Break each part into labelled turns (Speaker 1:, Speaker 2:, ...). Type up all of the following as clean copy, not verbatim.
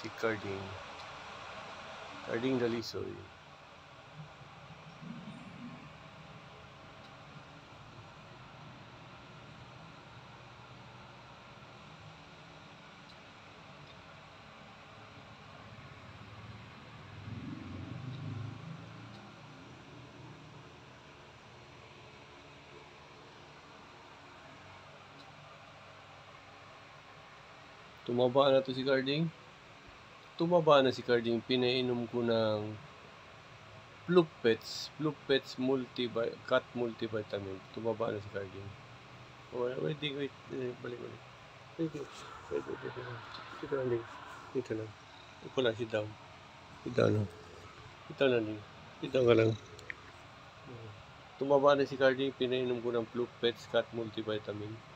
Speaker 1: si Carding. Carding Dalisoy. Tumaba na to si Carding. Tumaba na si Carding. Pinainom ko ng Plupets Cat Multivitamin. Tumaba na si Carding. Oh, wait. Balik. Wait. Dito lang, Ding. Dito lang. Ito lang, sit down. Sit down lang. Sit down ka lang. Tumaba na si Carding. Pinainom ko ng Plupets Cat Multivitamin.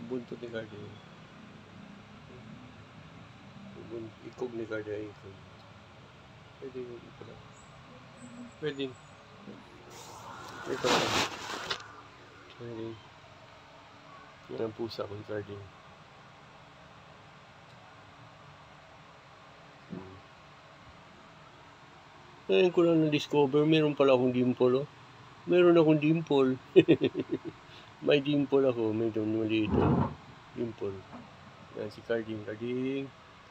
Speaker 1: Buntot ni Carding. Ikog ni Carding. Pwede ito lang. Pwede. Ito lang. Pwede. Yan ang pusa ko ni Carding. Ngayon ko lang na-discover, meron pala akong dimple, oh. Meron akong dimple. May dimple ako, may maliit, dimple. Yan, si Carding.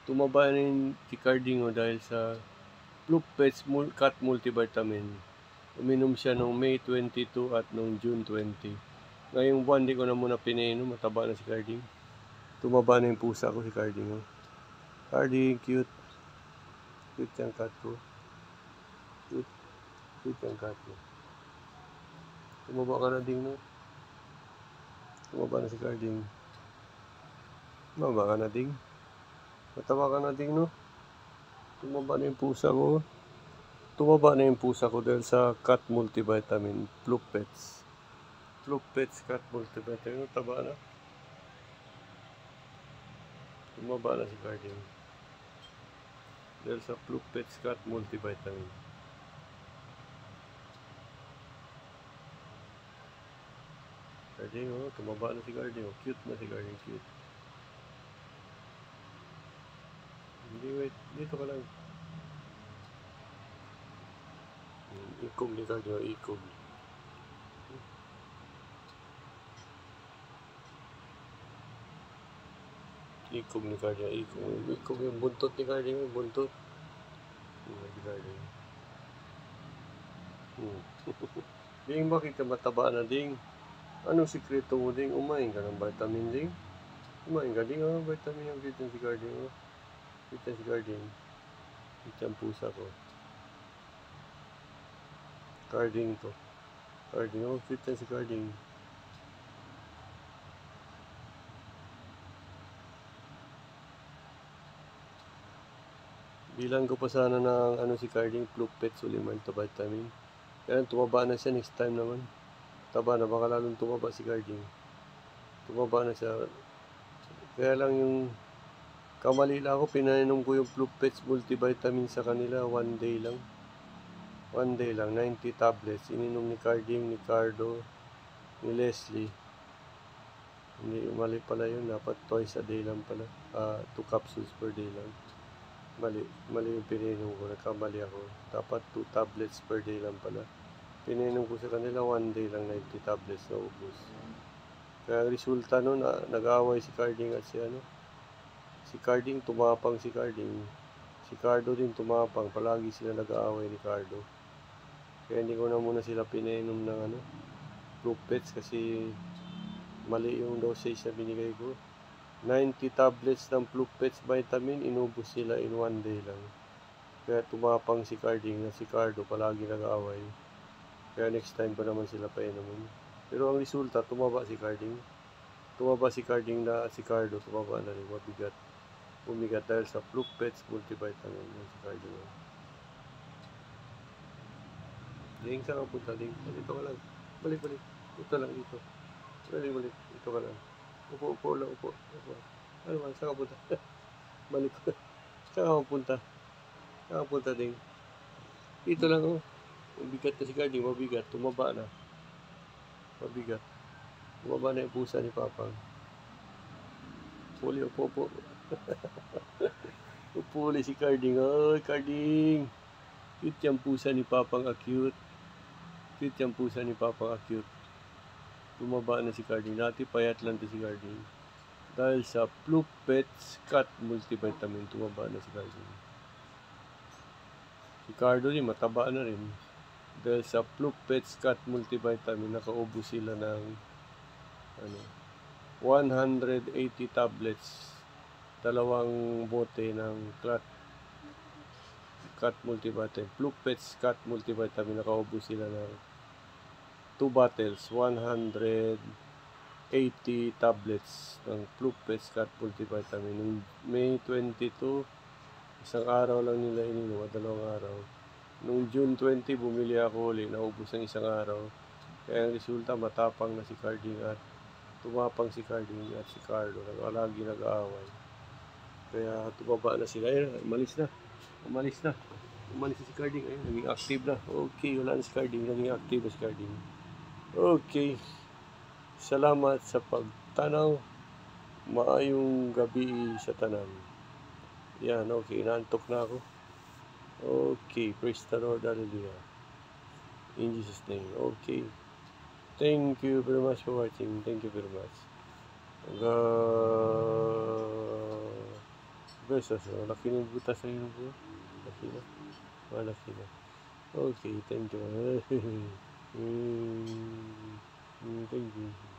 Speaker 1: Tumaba na si Carding, oh, dahil sa Plupets Cat Multivitamin. Uminom siya noong May 22 at noong June 20. Ngayong buwan, di ko na muna pinainom, mataba na si Carding. Tumaba na yung pusa ko, si Carding, oh. Carding, cute. Cute yung cat ko. Cute yung cat ko. Tumaba ka na, Ding, no? Tumaba na si Carding. Tumaba ka na, Ding. Mataba ka na, Ding, no? Tumaba na yung pusa ko. Tumaba na yung pusa ko dahil sa Cat Multivitamin. Plupets Cat Multivitamin. Taba na. Tumaba na si Carding dahil sa Plupets Cat Multivitamin. Carding, oh, tumaba na si Carding, oh. Cute na si Carding, cute. Hindi, wait, dito ka lang. Ikog ni Carding, oh, ikog. Ikog ni Carding, ikog yung buntot ni Carding, yung buntot. Si Carding. Ding, bakit ka mataba na, Ding? Anong sikreto mo, Ding? Umain ka ng vitamin, Ding? Umain ka, Ding, oh, vitamin yung kita si Carding, oh. Kita si Carding. Kita ang pusa ko. Carding to. Carding, oh, kita si Carding. Bilang ko pa sana ng si Carding, Plupets Multivitamin. Kaya tumaba na siya next time naman. Taba na, baka lalong tumaba si Carding. Tumaba na siya. Kaya lang yung kamali lang ako, pinainom ko yung Plupets Multivitamin sa kanila, 1 day lang. 1 day lang, 90 tablets. Ininom ni Carding, ni Cardo, ni Leslie. Hindi, mali pala yun. Dapat twice a day lang pala. 2 capsules per day lang. Mali yung pinainom ko. Nagkamali ako. Dapat 2 tablets per day lang pala. Pinainom ko sa kanila 1 day lang, 90 tablets na ubos. Kaya resulta nun, nag-aaway si Carding at si Carding, tumapang si Carding. Si Cardo din tumapang. Palagi sila nag-aaway ni Cardo. Kaya hindi ko na muna sila pinainom ng Plupets kasi mali yung dosage na binigay ko. 90 tablets ng Plupets vitamin, inubos sila in 1 day lang. Kaya tumapang si Carding na si Cardo, palagi nag-aaway. Kaya next time pa naman sila painumin. Pero ang resulta, tumaba si Carding. Tumaba si Carding na si Cardo, tumaba na rin, mabigat. Bumigat dahil sa Plupets Multivitamin ng si Carding. Ding, saan ka punta, Ding? Dito ka lang. Balik. Dito lang, dito. Balik. Dito ka lang. Upo lang. Ano ba? Saan ka punta? Balik. Saan ka punta, Ding? Dito lang, oh. Mabigat na si Carding, mabigat. Tumaba na. Mabigat. Bumaba na yung pusa ni Papang. Puli, upo. Upuli si Carding. Ay, Carding! Cute yung pusa ni Papang Acute. Cute yung pusa ni Papang Acute. Tumaba na si Carding. Dati payat lang to si Carding. Dahil sa Pluck Pets Cat Multivitamin, tumaba na si Carding. Si Cardo rin, mataba na rin. Dahil sa Pluck Pets Cat Multivitamin, nakaubo sila ng 180 tablets. 2 bote ng Cat Multivitamin. Pluck Pets Cat Multivitamin, nakaubo sila ng 2 bottles, 180 tablets ng Pluck Pets Cat Multivitamin. Noong May 22, isang araw lang nila ininom, 2 araw. Noong June 20, bumili ako ulit, naubos ng isang araw. Kaya ang resulta, matapang na si Carding at tumapang si Carding at si Carlo. Lagi nag-aaway. Kaya tumaba na sila. Ayun, umalis na si Carding. Ayun, naging active na. Okay, wala na si Carding. Naging active na si Carding. Okay. Salamat sa pagtanaw. Maayong gabi sa tanan. Yan, okay. Naantok na ako. Okay. Praise the Lord. Hallelujah. In Jesus' name. Okay. Thank you very much for watching. Thank you very much. Besos. Laki ng butas sa inyo po. Laki na. Malaki na. Okay. Thank you. Thank you.